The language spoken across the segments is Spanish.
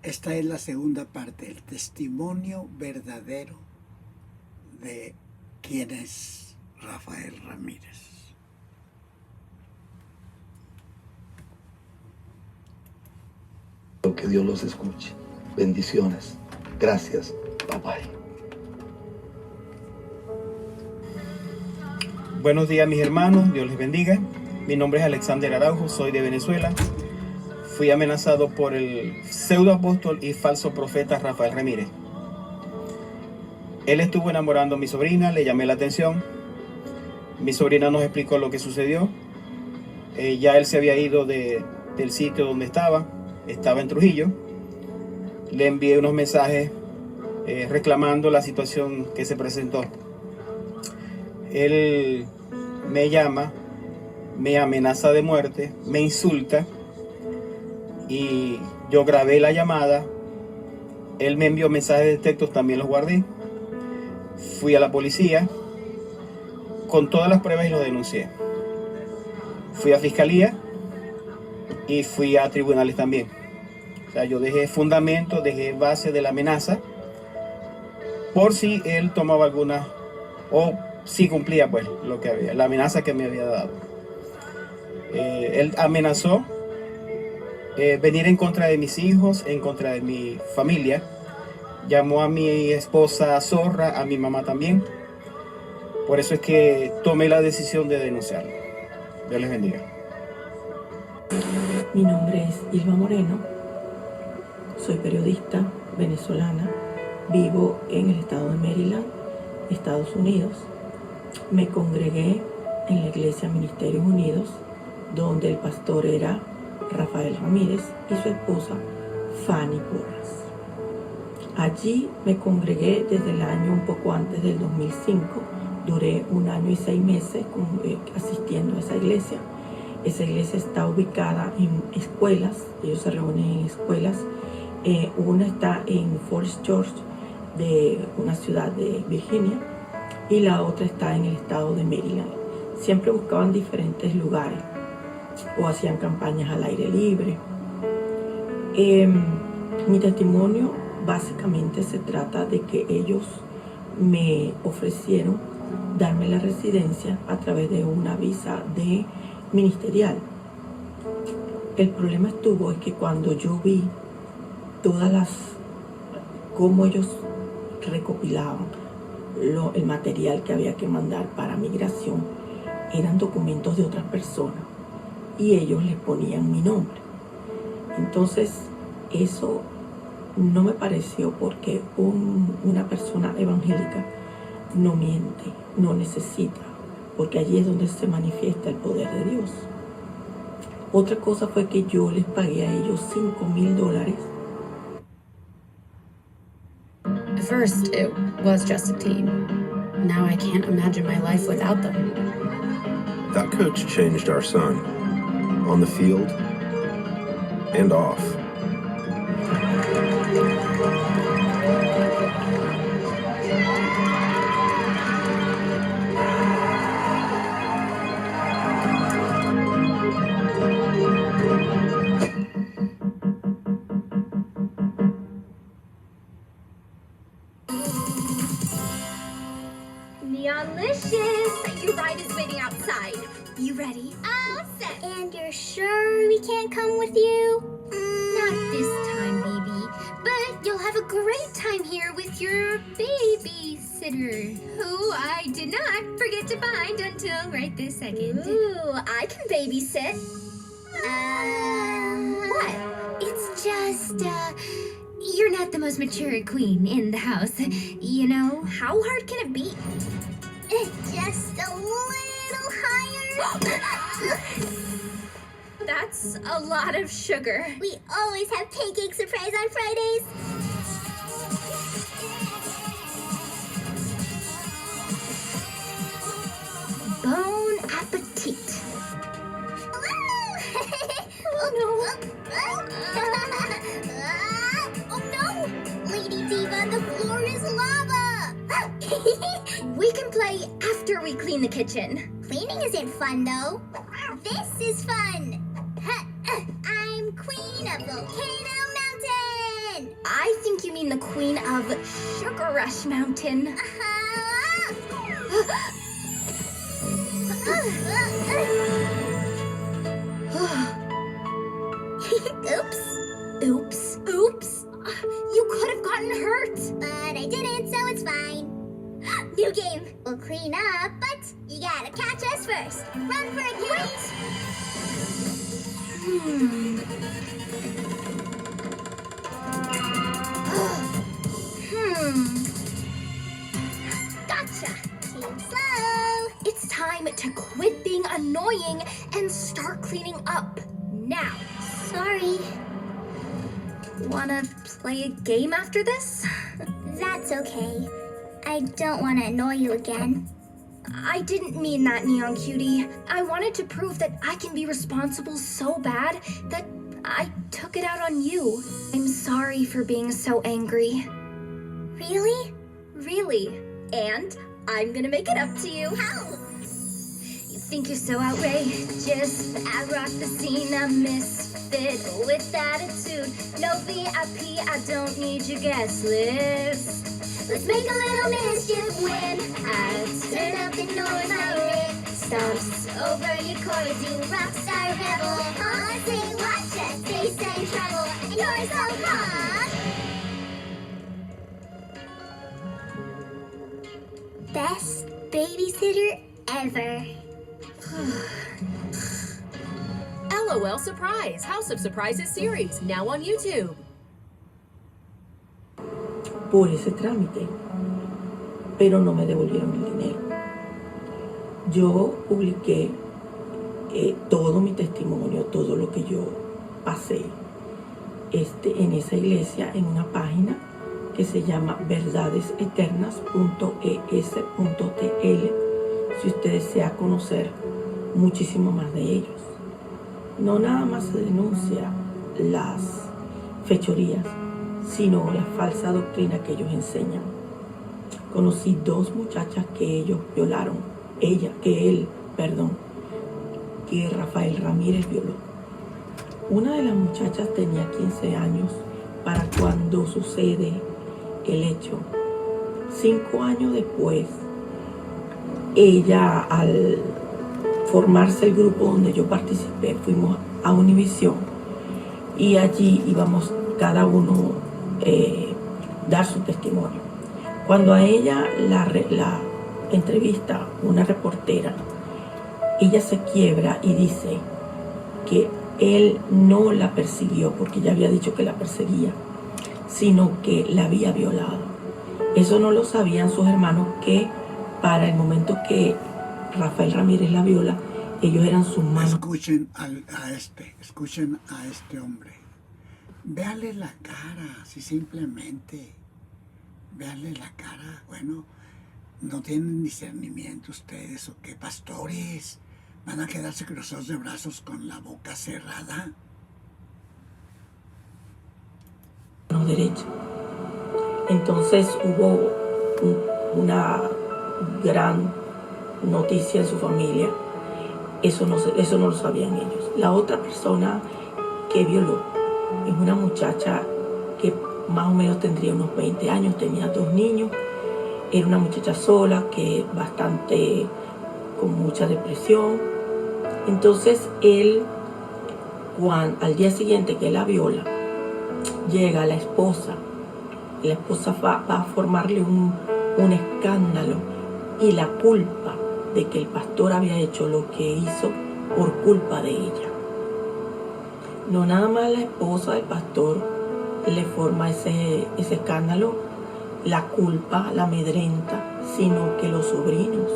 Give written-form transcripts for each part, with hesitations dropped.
Esta es la segunda parte, el testimonio verdadero de quién es Rafael Ramírez. Que Dios los escuche. Bendiciones. Gracias. Bye bye. Buenos días, mis hermanos. Dios les bendiga. Mi nombre es Alexander Araujo. Soy de Venezuela. Fui amenazado por el pseudoapóstol y falso profeta Rafael Ramírez. Él estuvo enamorando a mi sobrina. Le llamé la atención. Mi sobrina nos explicó lo que sucedió. Ya él se había ido del sitio donde estaba en Trujillo. Le envié unos mensajes reclamando la situación que se presentó. Él me llama, me amenaza de muerte, me insulta, y yo grabé la llamada. Él me envió mensajes de texto, también los guardé. Fui a la policía con todas las pruebas y lo denuncié. Fui a fiscalía y fui a tribunales también. O sea, yo dejé fundamento, dejé base de la amenaza por si él tomaba alguna, o si cumplía pues lo que había, la amenaza que me había dado. Él amenazó venir en contra de mis hijos, en contra de mi familia. Llamó a mi esposa zorra, a mi mamá también. Por eso es que tomé la decisión de denunciarlo. Dios les bendiga. Mi nombre es Ilva Moreno, soy periodista venezolana, vivo en el estado de Maryland, Estados Unidos. Me congregué en la iglesia Ministerios Unidos, donde el pastor era Rafael Ramírez y su esposa Fanny Porras. Allí me congregué desde el año un poco antes del 2005, duré 1 año y 6 meses asistiendo a esa iglesia. Esa iglesia está ubicada en escuelas, ellos se reúnen en escuelas. Una está en Forest George, de una ciudad de Virginia, y la otra está en el estado de Maryland. Siempre buscaban diferentes lugares o hacían campañas al aire libre. Mi testimonio básicamente se trata de que ellos me ofrecieron darme la residencia a través de una visa de ministerial. El problema es que cuando yo vi cómo ellos recopilaban el material que había que mandar para migración, eran documentos de otras personas y ellos les ponían mi nombre. Entonces eso no me pareció, porque una persona evangélica no miente, no necesita, porque allí es donde se manifiesta el poder de Dios. Otra cosa fue que yo les pagué a ellos $5,000. At first, it was just a team. Now I can't imagine my life without them. That coach changed our son, on the field and off. Neonlicious! Your ride is waiting outside. You ready? All set. And you're sure we can't come with you? Not this time, baby. But you'll have a great time here with your babysitter, who I did not forget to find until right this second. Ooh, I can babysit. What? It's just, you're not the most mature queen in the house. You know, how hard can it be? Just a little higher. That's a lot of sugar. We always have pancake surprise on Fridays. Bon appetit. Oh no! Lady Diva, the floor is lava! We can play after we clean the kitchen. Cleaning isn't fun though. This is fun. I'm Queen of Volcano the queen of Sugar Rush Mountain. Oops. You could have gotten hurt. But I didn't, so it's fine. New game. We'll clean up, but you gotta catch us first. Run for it, wait! Gotcha. Too slow. It's time to quit being annoying and start cleaning up. Now. Sorry. Wanna play a game after this? That's okay. I don't want to annoy you again. I didn't mean that, Neon Cutie. I wanted to prove that I can be responsible so bad that I took it out on you. I'm sorry for being so angry. Really? Really. And I'm gonna make it up to you. How? You think you're so outrageous. I rock the scene, a misfit with attitude. No VIP, I don't need your guest list. Let's make a little mischief when I turn up the noise. My rip stomps over your chords. You rockstar rebel. All I say, watch us. They say trouble, and you're so hot. Best babysitter ever. LOL Surprise! House of Surprises series, now on YouTube. Por ese trámite, pero no me devolvieron el dinero. Yo publiqué todo mi testimonio, todo lo que yo pasé en esa iglesia, en una página que se llama verdadeseternas.es.tl, si usted desea conocer muchísimo más de ellos. No nada más se denuncia las fechorías, sino la falsa doctrina que ellos enseñan. Conocí 2 muchachas que ellos violaron, que Rafael Ramírez violó. Una de las muchachas tenía 15 años para cuando sucede el hecho. 5 años después, ella, al formarse el grupo donde yo participé, fuimos a Univisión y allí íbamos cada uno dar su testimonio. Cuando a ella la entrevista una reportera, ella se quiebra y dice que él no la persiguió porque ella había dicho que la perseguía, sino que la había violado. Eso no lo sabían sus hermanos, que para el momento que Rafael Ramírez la viola, ellos eran sus manos. Escuchen a este hombre. Véale la cara, así simplemente. Véale la cara. Bueno, no tienen discernimiento ustedes, ¿o qué, pastores? ¿Van a quedarse cruzados de brazos con la boca cerrada? Derecha. Entonces hubo una gran noticia en su familia. Eso no lo sabían ellos. La otra persona que violó es una muchacha que más o menos tendría unos 20 años, tenía 2 niños, era una muchacha sola, que bastante con mucha depresión. Entonces él, al día siguiente que la viola, llega la esposa, y la esposa va a formarle un escándalo, y la culpa de que el pastor había hecho lo que hizo por culpa de ella. No nada más la esposa del pastor le forma ese escándalo, la culpa, la amedrenta, sino que los sobrinos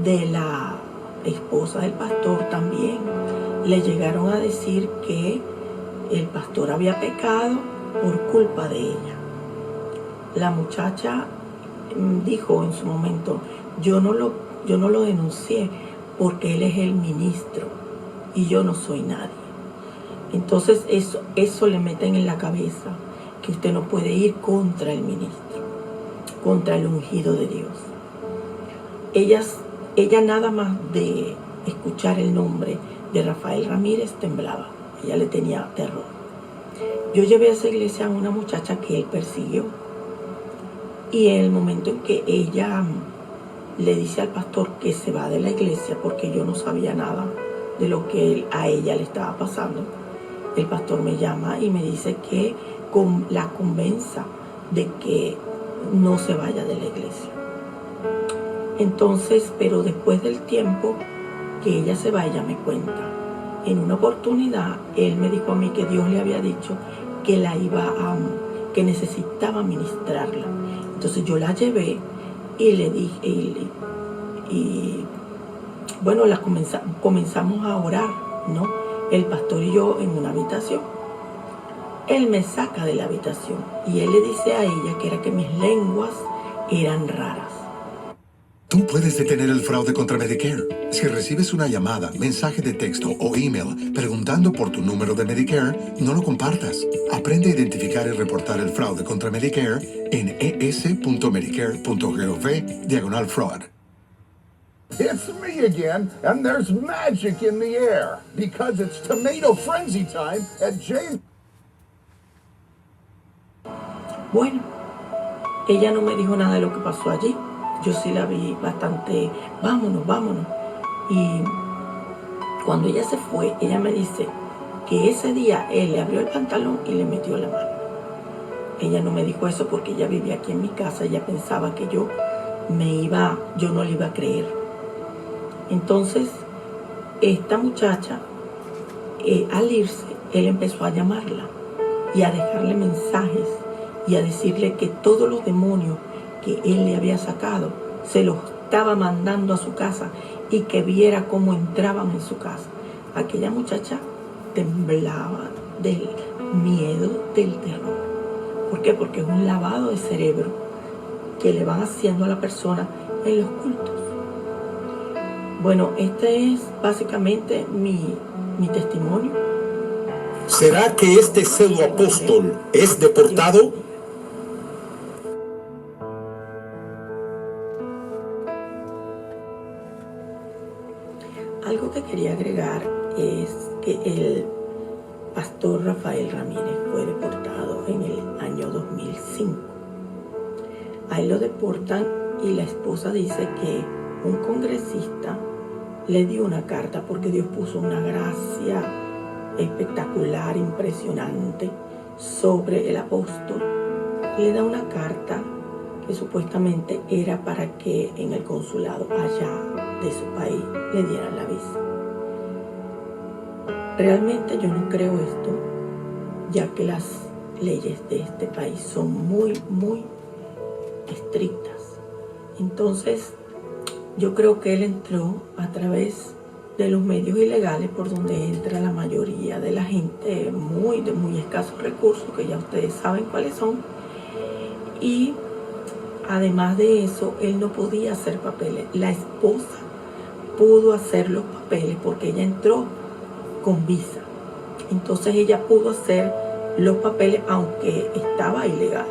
de la esposa del pastor también le llegaron a decir que el pastor había pecado por culpa de ella. La muchacha dijo en su momento, yo no lo denuncié porque él es el ministro y yo no soy nadie. Entonces eso le meten en la cabeza que usted no puede ir contra el ministro, contra el ungido de Dios. Ella nada más de escuchar el nombre de Rafael Ramírez temblaba. Ella le tenía terror. Yo llevé a esa iglesia a una muchacha que él persiguió. Y en el momento en que ella le dice al pastor que se va de la iglesia porque yo no sabía nada de lo que a ella le estaba pasando, el pastor me llama y me dice que la convenza de que no se vaya de la iglesia. Entonces, pero después del tiempo que ella se va, ella me cuenta. En una oportunidad, él me dijo a mí que Dios le había dicho que que necesitaba ministrarla. Entonces yo la llevé y le dije, bueno, comenzamos a orar, ¿no? El pastor y yo en una habitación. Él me saca de la habitación y él le dice a ella que era que mis lenguas eran raras. Tú puedes detener el fraude contra Medicare. Si recibes una llamada, mensaje de texto o email preguntando por tu número de Medicare, no lo compartas. Aprende a identificar y reportar el fraude contra Medicare en es.medicare.gov/fraud. It's me again, and there's magic in the air, because it's tomato frenzy time at James. Bueno, ella no me dijo nada de lo que pasó allí. Yo sí la vi bastante, vámonos, vámonos. Y cuando ella se fue, ella me dice que ese día él le abrió el pantalón y le metió la mano. Ella no me dijo eso porque ella vivía aquí en mi casa. Ella pensaba que yo no le iba a creer. Entonces, esta muchacha, al irse, él empezó a llamarla y a dejarle mensajes y a decirle que todos los demonios que él le había sacado se los estaba mandando a su casa y que viera cómo entraban en su casa. Aquella muchacha temblaba del miedo, del terror. ¿Por qué? Porque es un lavado de cerebro que le van haciendo a la persona en los cultos. Bueno, este es básicamente mi testimonio. ¿Será que este pseudoapóstol es deportado? Algo que quería agregar es que el pastor Rafael Ramírez fue deportado en el año 2005. A él lo deportan y la esposa dice que un congresista le dio una carta porque Dios puso una gracia espectacular, impresionante sobre el apóstol. Le da una carta que supuestamente era para que en el consulado allá de su país le dieran la visa. Realmente yo no creo esto, ya que las leyes de este país son muy, muy estrictas. Entonces, yo creo que él entró a través de los medios ilegales por donde entra la mayoría de la gente de muy escasos recursos, que ya ustedes saben cuáles son. Y además de eso, él no podía hacer papeles. La esposa pudo hacer los papeles porque ella entró con visa. Entonces ella pudo hacer los papeles aunque estaba ilegal.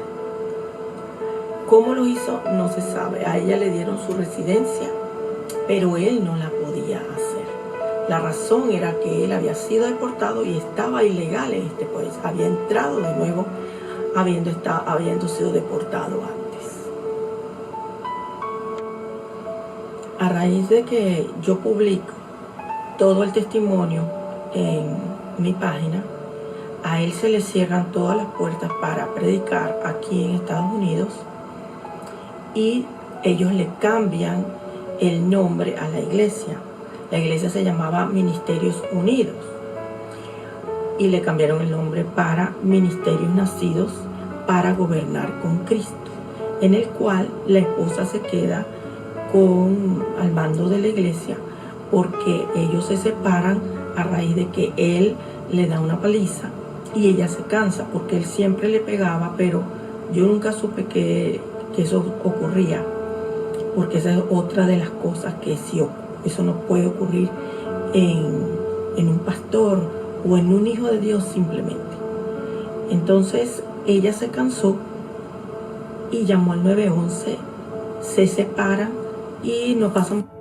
¿Cómo lo hizo? No se sabe. A ella le dieron su residencia, pero él no la podía hacer. La razón era que él había sido deportado y estaba ilegal en este país. Había entrado de nuevo habiendo sido deportado antes. A raíz de que yo publico todo el testimonio en mi página, a él se le cierran todas las puertas para predicar aquí en Estados Unidos y ellos le cambian el nombre a la iglesia. La iglesia se llamaba Ministerios Unidos y le cambiaron el nombre para Ministerios Nacidos para Gobernar con Cristo, en el cual la esposa se queda al mando de la iglesia porque ellos se separan a raíz de que él le da una paliza y ella se cansa porque él siempre le pegaba, pero yo nunca supe que eso ocurría, porque esa es otra de las cosas que sí, eso no puede ocurrir en un pastor o en un hijo de Dios simplemente. Entonces ella se cansó y llamó al 911, se separan y no pasan.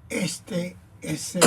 Este es el